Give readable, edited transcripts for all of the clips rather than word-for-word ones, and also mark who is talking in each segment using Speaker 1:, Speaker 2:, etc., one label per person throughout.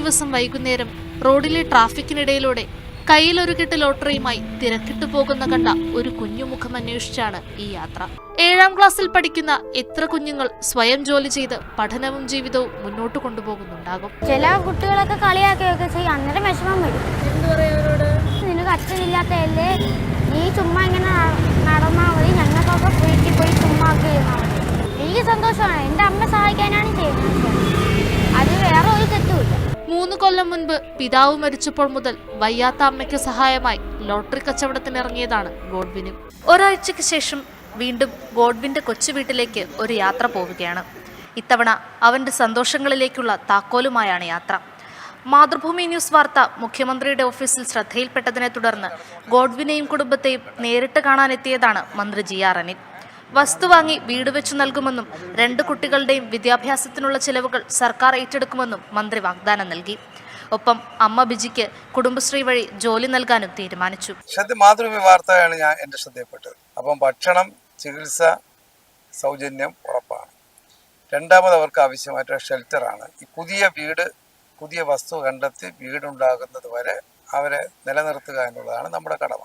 Speaker 1: ദിവസം വൈകുന്നേരം റോഡിലെ ട്രാഫിക്കിനിടയിലൂടെ കയ്യിലൊരു കെട്ട് ലോട്ടറിയുമായി തിരക്കിട്ടു പോകുന്ന കണ്ട ഒരു കുഞ്ഞുമുഖം അന്വേഷിച്ചാണ് ഈ യാത്ര. 7ാം ക്ലാസ്സിൽ പഠിക്കുന്ന എത്ര കുഞ്ഞുങ്ങൾ സ്വയം ജോലി ചെയ്ത് പഠനവും ജീവിതവും മുന്നോട്ട് കൊണ്ടുപോകുന്നുണ്ടാകും.
Speaker 2: ചില കുട്ടികളൊക്കെ കളിയാക്കുകയൊക്കെ ചെയ്യും. അന്നേരം വിഷമം വരും. നിനക്ക് അച്ഛനില്ലാത്തല്ലേ, നീ ചുമ്മാ ഇങ്ങനെ നടന്നാൽ മതി, ഞങ്ങൾക്കൊക്കെ വീട്ടിൽ പോയി ചുമ്മാ ചെയ്യുന്നാൽ മതി. എനിക്ക് സന്തോഷമാണ്. എൻ്റെ അമ്മ സഹായിക്കാനാണ് ചെയ്യുന്നത്. അത് വേറെ ഒരു തെറ്റുമില്ല.
Speaker 1: 3 കൊല്ലം മുൻപ് പിതാവ് മരിച്ചപ്പോൾ മുതൽ വയ്യാത്ത അമ്മയ്ക്ക് സഹായമായി ലോട്ടറി കച്ചവടത്തിനിറങ്ങിയതാണ് ഗോഡ്വിനും. ഒരാഴ്ചയ്ക്ക് ശേഷം വീണ്ടും ഗോഡ്വിന്റെ കൊച്ചു വീട്ടിലേക്ക് ഒരു യാത്ര പോവുകയാണ്. ഇത്തവണ അവന്റെ സന്തോഷങ്ങളിലേക്കുള്ള താക്കോലുമായാണ് യാത്ര. മാതൃഭൂമി ന്യൂസ് വാർത്ത മുഖ്യമന്ത്രിയുടെ ഓഫീസിൽ ശ്രദ്ധയിൽപ്പെട്ടതിനെ തുടർന്ന് ഗോഡ്വിനെയും കുടുംബത്തെയും നേരിട്ട് കാണാനെത്തിയതാണ് മന്ത്രി GR അനിൽ. വസ്തു വാങ്ങി വീട് വെച്ചു നൽകുമെന്നും 2 കുട്ടികളുടെയും വിദ്യാഭ്യാസത്തിനുള്ള ചിലവുകൾ സർക്കാർ ഏറ്റെടുക്കുമെന്നും മന്ത്രി വാഗ്ദാനം നൽകി. ഒപ്പം അമ്മ ബിജിക്ക് കുടുംബശ്രീ വഴി ജോലി നൽകാനും തീരുമാനിച്ചു.
Speaker 3: മാതൃഭൂമി വാർത്തയാണ് എന്റെ ശ്രദ്ധയിൽപ്പെട്ടത്. അപ്പം ഭക്ഷണം, ചികിത്സ സൗജന്യം ഉറപ്പാണ്. രണ്ടാമത് അവർക്ക് ആവശ്യമായിട്ടുള്ള ഷെൽട്ടറാണ്. ഈ പുതിയ വസ്തു കണ്ടെത്തി വീടുണ്ടാകുന്നത് വരെ അവരെ നിലനിർത്തുക എന്നുള്ളതാണ് നമ്മുടെ കടമ.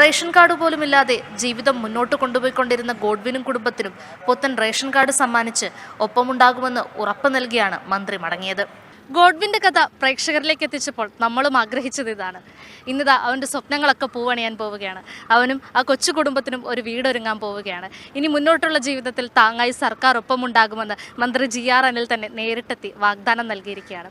Speaker 1: റേഷൻ കാർഡ് പോലുമില്ലാതെ ജീവിതം മുന്നോട്ട് കൊണ്ടുപോയിക്കൊണ്ടിരുന്ന ഗോഡ്വിനും കുടുംബത്തിനും പുത്തൻ റേഷൻ കാർഡ് സമ്മാനിച്ച് ഒപ്പമുണ്ടാകുമെന്ന് ഉറപ്പ് നൽകിയാണ് മന്ത്രി മടങ്ങിയത്. ഗോഡ്വിന്റെ കഥ പ്രേക്ഷകരിലേക്ക് എത്തിച്ചപ്പോൾ നമ്മളും ആഗ്രഹിച്ചത് ഇതാണ്. ഇന്നിതാ അവൻ്റെ സ്വപ്നങ്ങളൊക്കെ പൂവണിയാൻ പോവുകയാണ്. അവനും ആ കൊച്ചു കുടുംബത്തിനും ഒരു വീടൊരുങ്ങാൻ പോവുകയാണ്. ഇനി മുന്നോട്ടുള്ള ജീവിതത്തിൽ താങ്ങായി സർക്കാർ ഒപ്പമുണ്ടാകുമെന്ന് മന്ത്രി GR അനിൽ തന്നെ നേരിട്ടെത്തി വാഗ്ദാനം നൽകിയിരിക്കുകയാണ്.